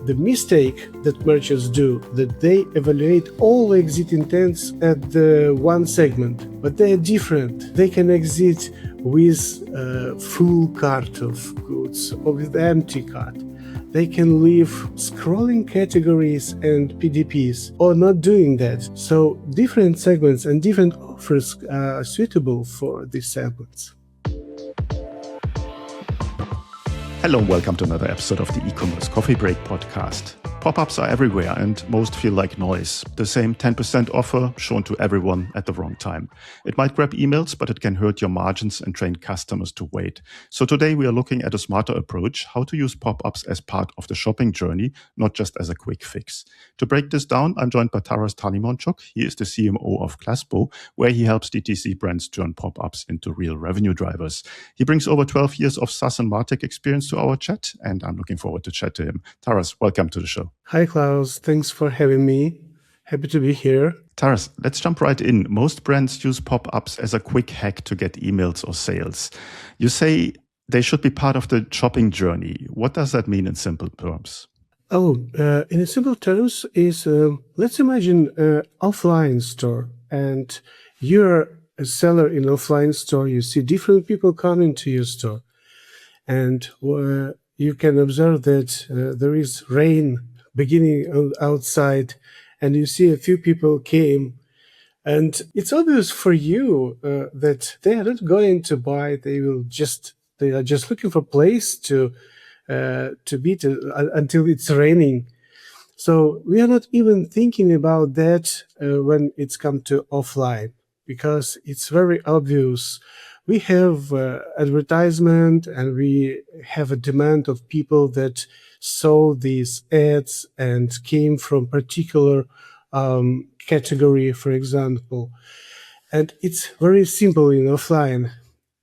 The mistake that merchants do, that they evaluate all exit intents at the one segment, but they are different. They can exit with a full cart of goods or with empty cart. They can leave scrolling categories and PDPs or not doing that. So different segments and different offers are suitable for these segments. Hello and welcome to another episode of the Ecommerce Coffee Break podcast. Pop-ups are everywhere and most feel like noise. The same 10% offer shown to everyone at the wrong time. It might grab emails, but it can hurt your margins and train customers to wait. So today we are looking at a smarter approach, how to use pop-ups as part of the shopping journey, not just as a quick fix. To break this down, I'm joined by Taras Talimonchuk. He is the CMO of Claspo, where he helps DTC brands turn pop-ups into real revenue drivers. He brings over 12 years of SaaS and MarTech experience to our chat, and I'm looking forward to chat to him. Taras, welcome to the show. Hi, Klaus. Thanks for having me. Happy to be here. Taras, let's jump right in. Most brands use pop-ups as a quick hack to get emails or sales. You say they should be part of the shopping journey. What does that mean in simple terms? In simple terms is, let's imagine an offline store, and you're a seller in an offline store. You see different people coming to your store, and you can observe that there is rain beginning outside, and you see a few people came, and it's obvious for you that they are not going to buy. They are just looking for a place to be until it's raining. So we are not even thinking about that when it's come to offline, because it's very obvious. We have advertisement and we have a demand of people that saw these ads and came from particular category, for example. And it's very simple in offline.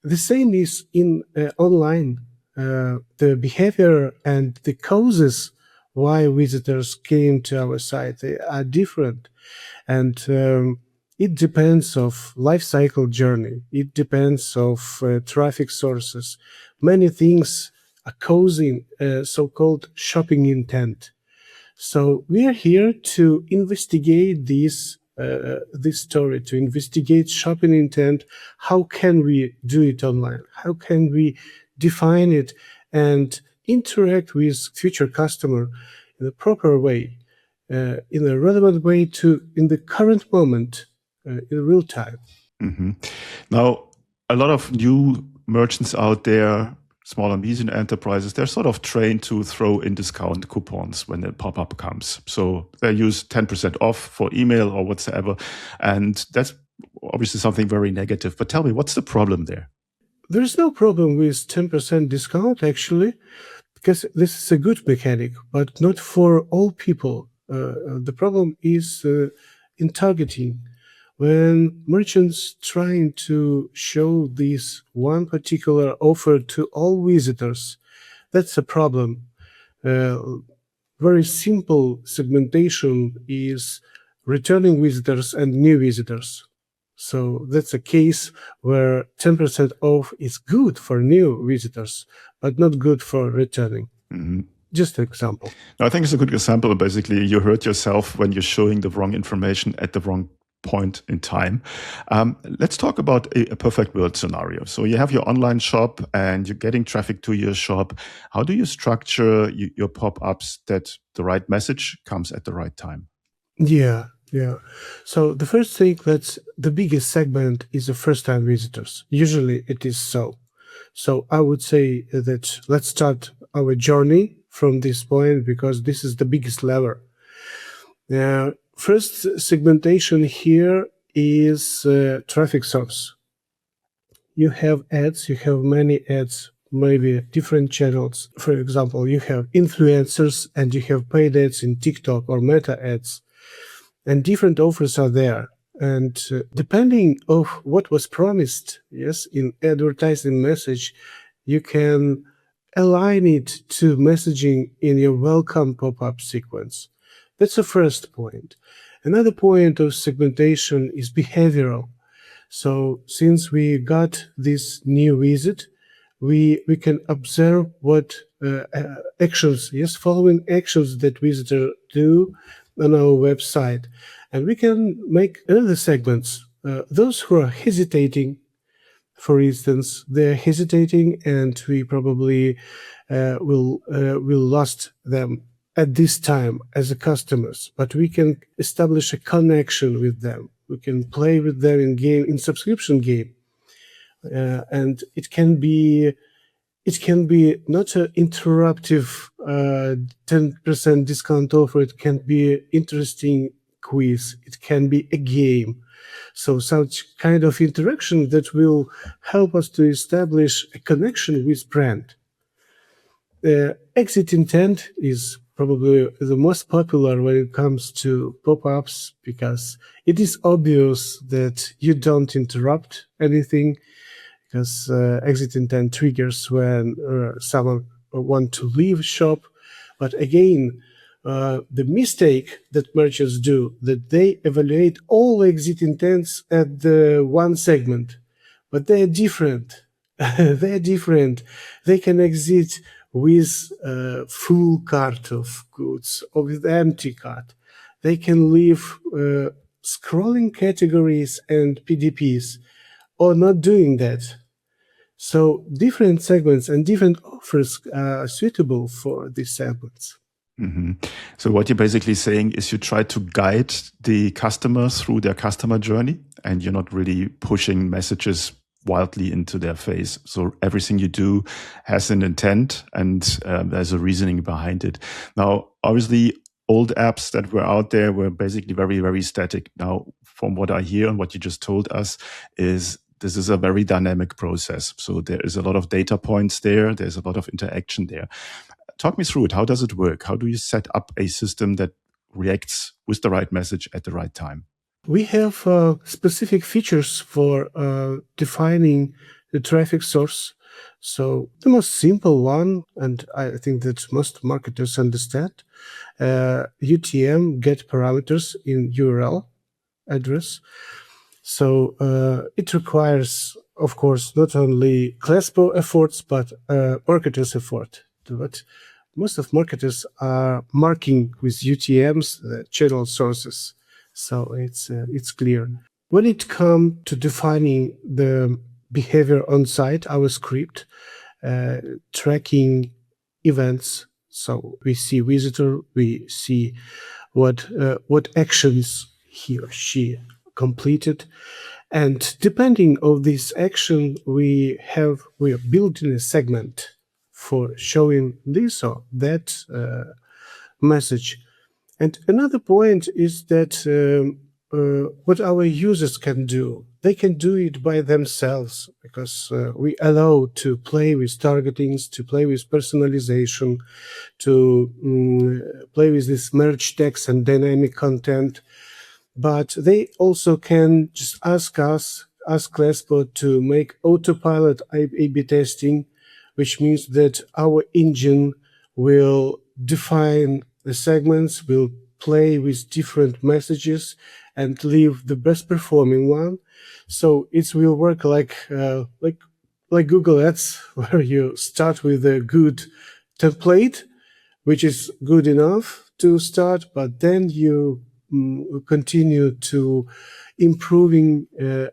The same is in online. The behavior and the causes why visitors came to our site, they are different. And it depends of life cycle journey. It depends of traffic sources. Many things are causing so-called shopping intent. So we are here to investigate this story, to investigate shopping intent. How can we do it online? How can we define it and interact with future customer in a proper way, in a relevant way in the current moment, in real time? Mm-hmm. Now, a lot of new merchants out there, small and medium enterprises, they're sort of trained to throw in discount coupons when a pop-up comes. So they use 10% off for email or whatsoever. And that's obviously something very negative. But tell me, what's the problem there? There's no problem with 10% discount, actually, because this is a good mechanic, but not for all people. The problem is in targeting. When merchants trying to show this one particular offer to all visitors, that's a problem. Very simple segmentation is returning visitors and new visitors. So that's a case where 10% off is good for new visitors, but not good for returning. Mm-hmm. Just an example. I think it's a good example. Basically, you hurt yourself when you're showing the wrong information at the wrong point in time. Let's talk about a perfect world scenario. So you have your online shop and you're getting traffic to your shop. How do you structure your pop-ups that the right message comes at the right time? Yeah. So the first thing, that's the biggest segment is the first-time visitors. Usually it is so. So I would say that let's start our journey from this point, because this is the biggest lever. First segmentation here is traffic source. You have ads, you have many ads, maybe different channels. For example, you have influencers and you have paid ads in TikTok or Meta ads. And different offers are there. And depending on what was promised, yes, in advertising message, you can align it to messaging in your welcome pop-up sequence. That's the first point. Another point of segmentation is behavioral. So since we got this new visit, we can observe what actions, yes, following actions that visitor do on our website, and we can make other segments. Those who are hesitating, for instance, they're hesitating, and we probably will lost them at this time as a customers. But we can establish a connection with them. We can play with them in subscription game, and it can be not an interruptive 10% discount offer. It can be interesting quiz. It can be a game. So such kind of interaction that will help us to establish a connection with brand. Exit intent is probably the most popular when it comes to pop-ups, because it is obvious that you don't interrupt anything, because exit intent triggers when someone want to leave shop. But again, the mistake that merchants do, that they evaluate all exit intents at the one segment, but they're different. They're different. They can exit with a full cart of goods or with empty cart. They can leave scrolling categories and PDPs, or not doing that. So different segments and different offers are suitable for these segments. Mm-hmm. So what you're basically saying is you try to guide the customer through their customer journey, and you're not really pushing messages wildly into their face. So everything you do has an intent, and there's a reasoning behind it. Now, obviously, old apps that were out there were basically very, very static. Now, from what I hear and what you just told us, is this is a very dynamic process. So there is a lot of data points there. There's a lot of interaction there. Talk me through it. How does it work? How do you set up a system that reacts with the right message at the right time? We have specific features for defining the traffic source. So the most simple one, and I think that most marketers understand, UTM, get parameters in URL address. So it requires, of course, not only Claspo efforts, but marketers' effort. But most of marketers are marking with UTMs channel sources. So it's clear. When it comes to defining the behavior on site, our script, tracking events. So we see visitor, we see what actions he or she completed, and depending on this action, we are building a segment for showing this or that message. And another point is that what our users can do, they can do it by themselves, because we allow to play with targetings, to play with personalization, to play with this merge text and dynamic content. But they also can just ask Claspo to make autopilot A/B testing, which means that our engine will define the segments, will play with different messages and leave the best performing one. So it will work like Google Ads, where you start with a good template, which is good enough to start, but then you continue to improving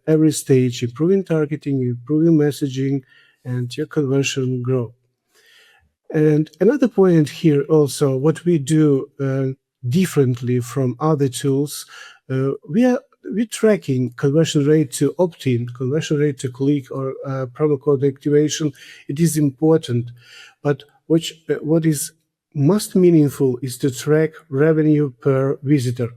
every stage, improving targeting, improving messaging, and your conversion grow. And another point here also, what we do differently from other tools, we're tracking conversion rate to opt-in, conversion rate to click, or promo code activation. It is important, but what is most meaningful is to track revenue per visitor.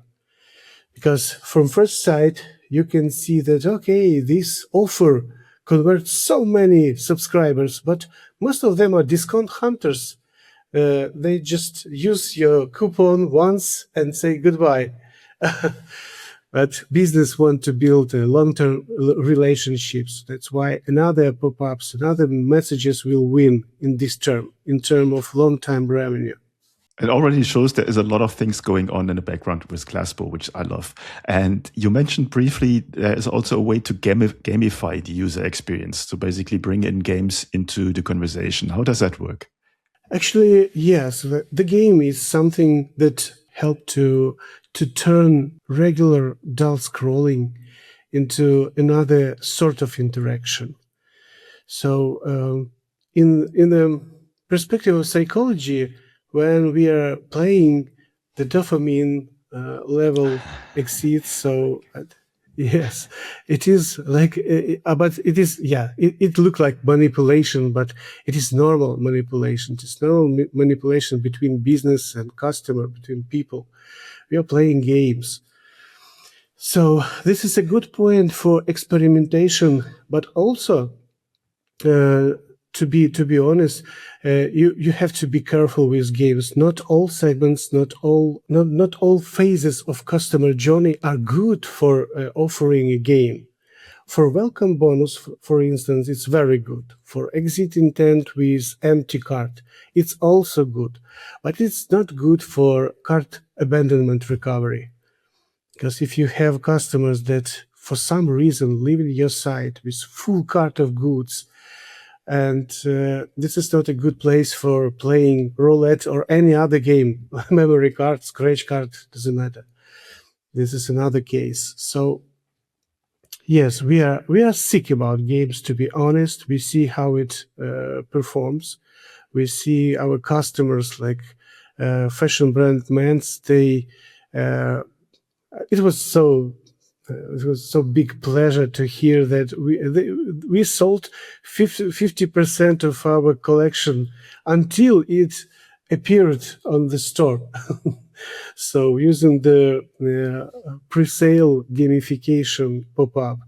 Because from first sight, you can see that, okay, this offer converts so many subscribers, but most of them are discount hunters. They just use your coupon once and say goodbye. But business want to build long-term relationships. That's why another pop-ups, another messages will win in this term, in terms of long-time revenue. It already shows there is a lot of things going on in the background with Glassbow, which I love. And you mentioned briefly there is also a way to gamify the user experience, to basically bring in games into the conversation. How does that work? Actually, yes, the game is something that helped to turn regular dull scrolling into another sort of interaction. So, in the perspective of psychology, when we are playing, the dopamine level exceeds. So, yes, it is like, but it is, yeah, it looked like manipulation, but it is normal manipulation. It's normal manipulation between business and customer, between people. We are playing games. So this is a good point for experimentation, but also to be honest, you have to be careful with games. Not all segments, not all phases of customer journey are good for offering a game. For welcome bonus, for instance, it's very good. For exit intent with empty cart, it's also good, but it's not good for cart abandonment recovery. Because if you have customers that for some reason leaving your site with full cart of goods, and this is not a good place for playing roulette or any other game. Memory card, scratch card, doesn't matter. This is another case. So yes, we are sick about games. To be honest, we see how it performs. We see our customers like fashion brand Mans. They it was so big pleasure to hear that we sold 50% of our collection until it appeared on the store. So using the pre-sale gamification pop-up,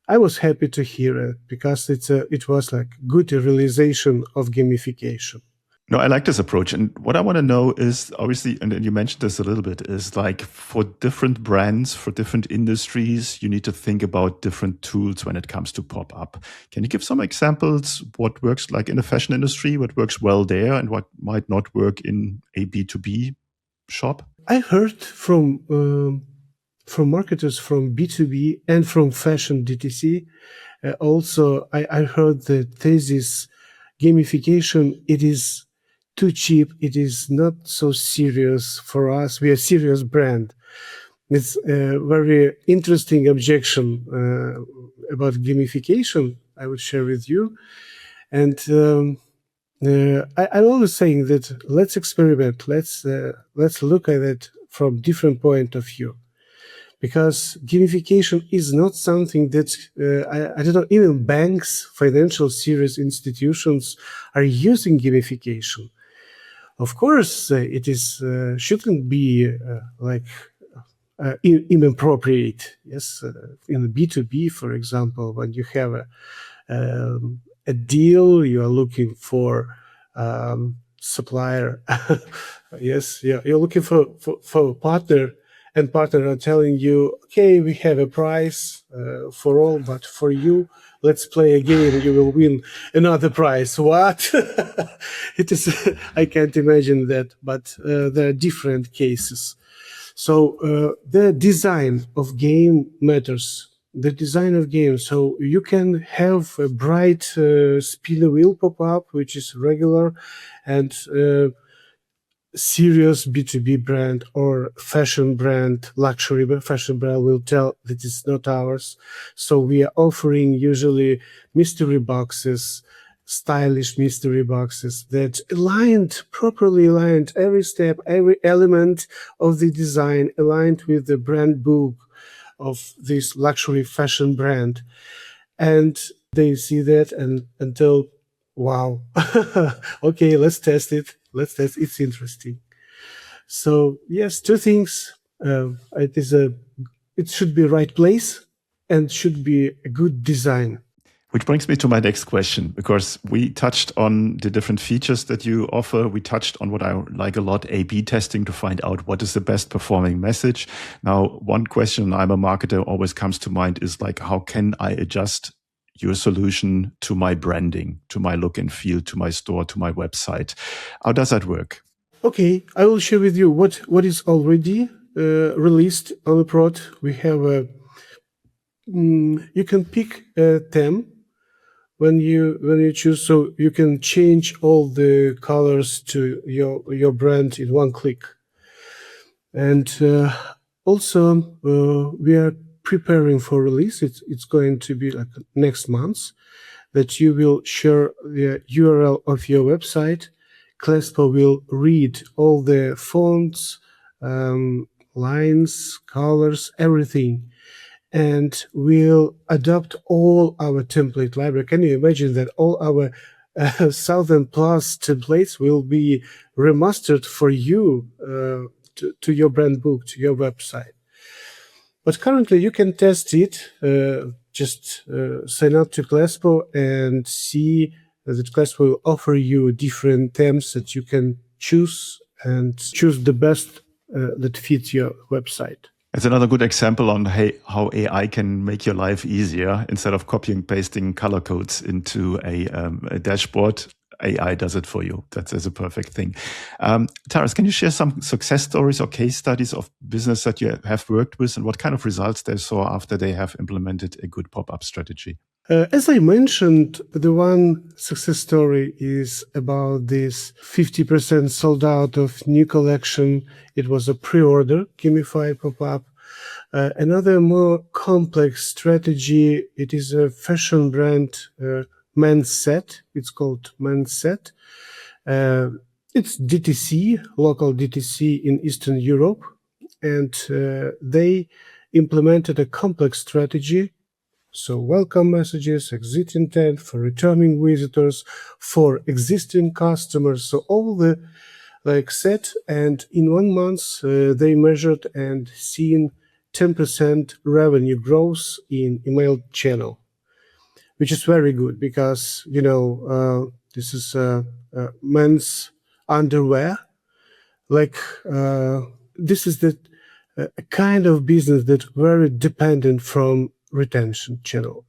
I was happy to hear it because it was like good realization of gamification. No, I like this approach. And what I want to know is obviously, and you mentioned this a little bit, is like for different brands, for different industries, you need to think about different tools when it comes to pop up. Can you give some examples? What works like in the fashion industry, what works well there, and what might not work in a B2B shop? I heard from marketers from B2B and from fashion DTC. Also, I heard the thesis gamification, it is too cheap. It is not so serious for us. We are a serious brand. It's a very interesting objection about gamification I would share with you. And I'm always saying that let's experiment. Let's look at it from different point of view. Because gamification is not something that, I don't know, even banks, financial serious institutions are using gamification. Of course, it is shouldn't be like inappropriate. Yes, in B2B, for example, when you have a deal, you are looking for supplier. Yes, yeah, you're looking for a partner, and partner are telling you, okay, we have a price for all, but for you, let's play a game. You will win another prize. What? It is. I can't imagine that, but there are different cases. So the design of game matters. The design of games. So you can have a bright spin wheel pop up, which is regular, and serious B2B brand or fashion brand, luxury fashion brand will tell that it's not ours. So we are offering usually mystery boxes, stylish mystery boxes that properly aligned, every step, every element of the design aligned with the brand book of this luxury fashion brand. And they see that and tell, wow, okay, let's test it. It's interesting. So yes, two things. It should be right place and should be a good design. Which brings me to my next question, because we touched on the different features that you offer. We touched on what I like a lot, A/B testing to find out what is the best performing message. Now, one question, I'm a marketer, always comes to mind is like, how can I adjust your solution to my branding, to my look and feel, to my store, to my website? How does that work? Okay, I will share with you what is already released on the prod. We have you can pick a theme when you choose, so you can change all the colors to your brand in one click. And also we are preparing for release. It's going to be like next month, that you will share the URL of your website. Claspo will read all the fonts, lines, colors, everything, and we'll adopt all our template library. Can you imagine that all our 1,000 plus templates will be remastered for you to your brand book, to your website? But currently you can test it. Just sign up to Claspo and see that Claspo will offer you different themes that you can choose, and choose the best that fits your website. It's another good example on how AI can make your life easier. Instead of copying and pasting color codes into a dashboard, AI does it for you. That's a perfect thing. Taras, can you share some success stories or case studies of business that you have worked with, and what kind of results they saw after they have implemented a good pop-up strategy? As I mentioned, the one success story is about this 50% sold out of new collection. It was a pre-order gamified pop-up. Another more complex strategy, it is a fashion brand, Men's Set. It's called Men's Set. It's DTC, local DTC in Eastern Europe. And they implemented a complex strategy. So welcome messages, exit intent for returning visitors, for existing customers. So all the set, and in 1 month they measured and seen 10% revenue growth in email channel, which is very good because this is men's underwear. This is the a kind of business that very dependent from retention channel,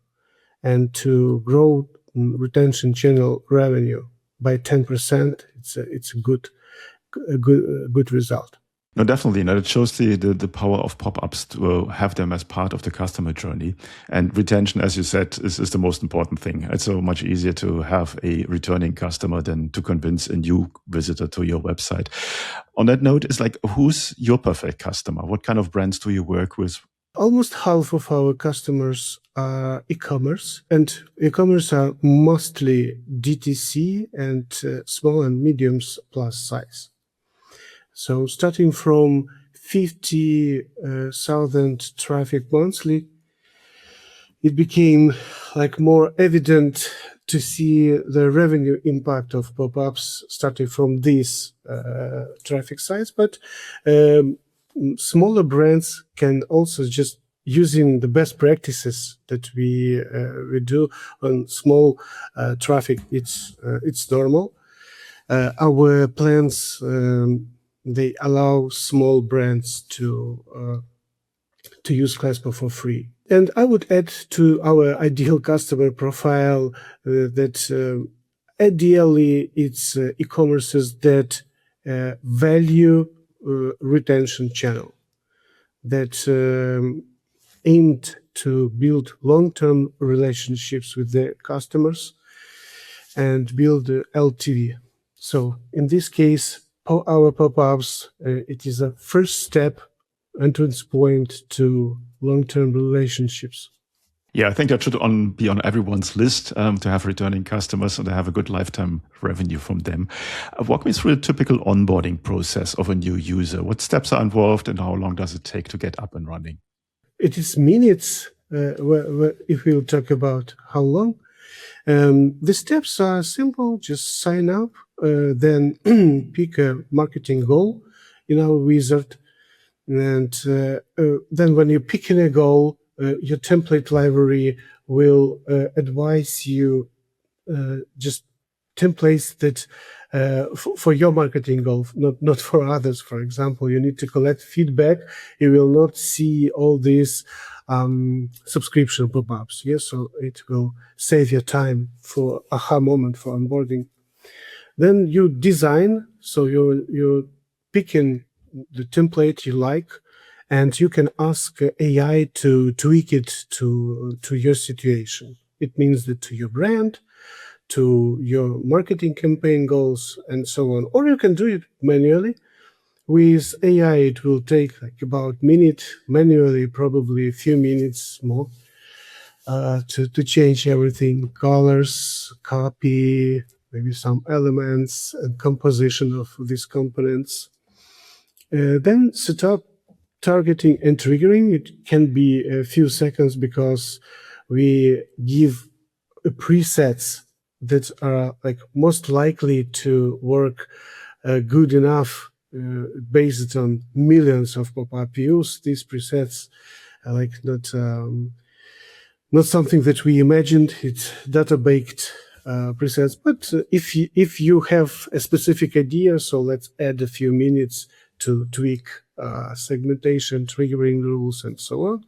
and to grow retention channel revenue by 10%, it's a good result. No, definitely. No, it shows the power of pop-ups to have them as part of the customer journey. And retention, as you said, is the most important thing. It's so much easier to have a returning customer than to convince a new visitor to your website. On that note, it's like, who's your perfect customer? What kind of brands do you work with? Almost half of our customers are e-commerce, and e-commerce are mostly DTC and small and mediums plus size. So starting from 50,000 traffic monthly, it became more evident to see the revenue impact of pop-ups starting from this traffic size. But smaller brands can also, just using the best practices that we do on small traffic, it's normal. Our plans they allow small brands to use Claspo for free. And I would add to our ideal customer profile that ideally it's e-commerces that value retention channel, that aimed to build long-term relationships with their customers and build LTV. So in this case, our pop-ups, it is a first step, entrance point to long-term relationships. Yeah, I think that should be on everyone's list to have returning customers and to have a good lifetime revenue from them. Walk me through a typical onboarding process of a new user. What steps are involved and how long does it take to get up and running? It is minutes if we'll talk about how long. The steps are simple. Just sign up, then pick a marketing goal in our wizard. And then when you're picking a goal, your template library will advise you just templates that for your marketing goal, not for others. For example, you need to collect feedback. You will not see all these subscription pop-ups. Yes, so it will save your time for aha moment for onboarding. Then you design So you're picking the template you like, and you can ask AI to tweak it to your situation. It means that to your brand, to your marketing campaign goals, and so on. Or you can do it manually. With AI, it will take like about minute, manually probably a few minutes more to change everything, colors, copy, maybe some elements and composition of these components. Then set up targeting and triggering. It can be a few seconds because we give presets that are like most likely to work good enough based on millions of pop-up views. These presets are like not something that we imagined. It's data baked presets. But if you have a specific idea, so let's add a few minutes to tweak segmentation, triggering rules, and so on,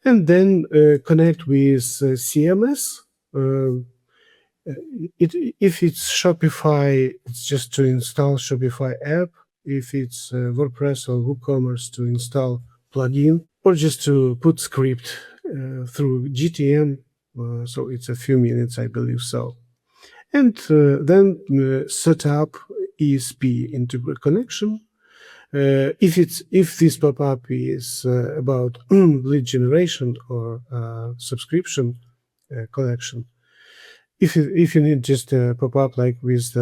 and then connect with CMS. If it's Shopify, it's just to install Shopify app. If it's WordPress or WooCommerce, to install plugin, or just to put script through GTM. So it's a few minutes, I believe so. And then set up ESP integrate connection. If this pop-up is about lead generation or subscription collection, if you need just a pop-up like with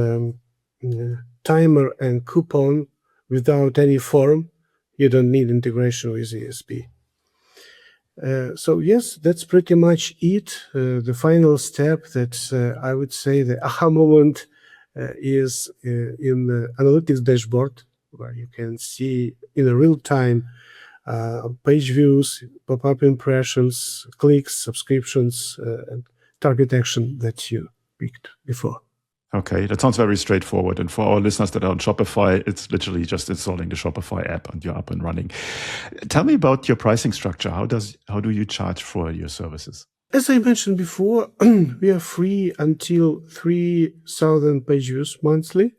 timer and coupon without any form, you don't need integration with ESP. So yes, that's pretty much it. The final step that I would say the aha moment is in the analytics dashboard, where you can see in a real time page views, pop-up impressions, clicks, subscriptions, and target action that you picked before. Okay, that sounds very straightforward. And for our listeners that are on Shopify, it's literally just installing the Shopify app and you're up and running. Tell me about your pricing structure. How do you charge for your services? As I mentioned before, we are free until 3,000 page views monthly.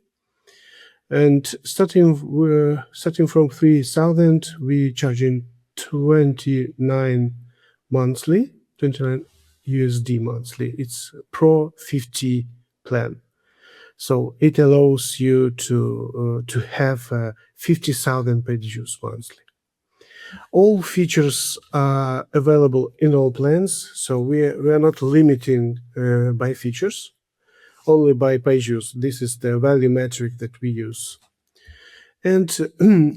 And starting from 3,000, we charging 29 monthly, 29 USD monthly. It's Pro 50 plan. So it allows you to have 50,000 page views monthly. All features are available in all plans, so we are not limiting by features, only by page views. This is the value metric that we use. And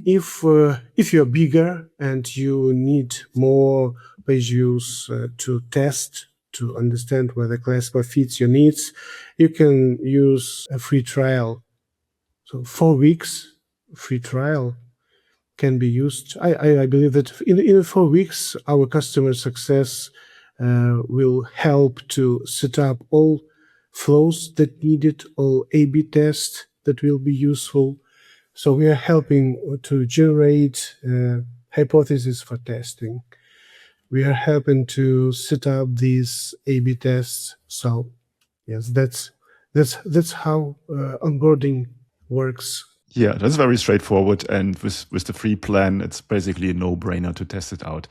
if you're bigger and you need more page views to test, to understand whether Classify fits your needs, you can use a free trial. So 4 weeks free trial can be used. I believe that in 4 weeks, our customer success will help to set up all flows that needed, all A/B tests that will be useful. So we are helping to generate hypotheses for testing. We are helping to set up these A/B tests. So yes, that's how onboarding works. Yeah, that's very straightforward. And with the free plan, it's basically a no-brainer to test it out.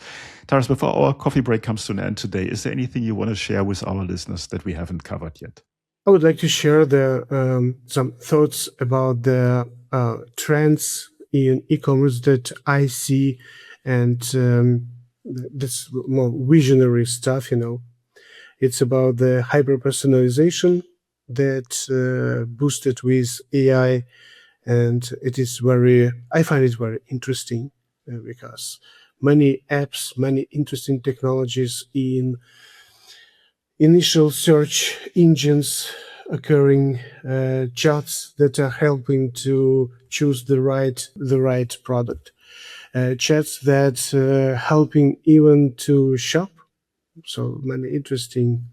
Taras, before our coffee break comes to an end today, is there anything you want to share with our listeners that we haven't covered yet? I would like to share some thoughts about the trends in e-commerce that I see, and that's more visionary stuff. It's about the hyper-personalization that boosted with AI, and I find it very interesting because many apps, many interesting technologies in initial search engines occurring, chats that are helping to choose the right product, chats that helping even to shop. So many interesting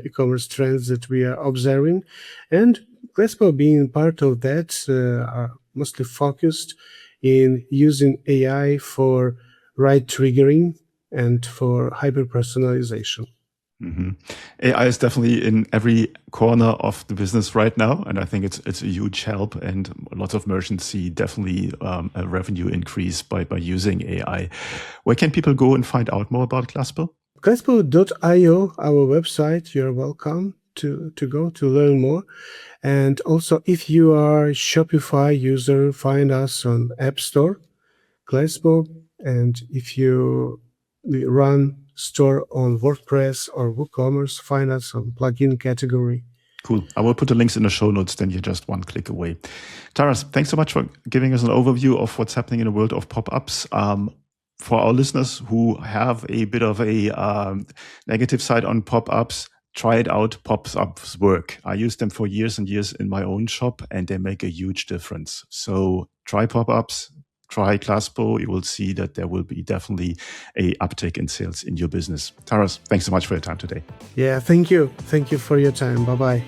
e-commerce trends that we are observing, and Crespo being part of that are mostly focused in using AI for right triggering and for hyper-personalization. AI is definitely in every corner of the business right now, and I think it's a huge help. And lots of merchants see definitely a revenue increase by using AI. Where can people go and find out more about Glasper? Glasper.io, our website. You're welcome to go to learn more. And also, if you are a Shopify user, find us on App Store, Glasper. And if you run store on WordPress or WooCommerce, find us on plugin category. Cool. I will put the links in the show notes, then you're just one click away. Taras, thanks so much for giving us an overview of what's happening in the world of pop-ups. For our listeners who have a bit of a negative side on pop-ups, try it out. Pop-ups work. I use them for years and years in my own shop, and they make a huge difference. So try pop-ups. Try Glasper. You will see that there will be definitely a uptick in sales in your business. Taras, thanks so much for your time today. Yeah, thank you. Thank you for your time. Bye-bye.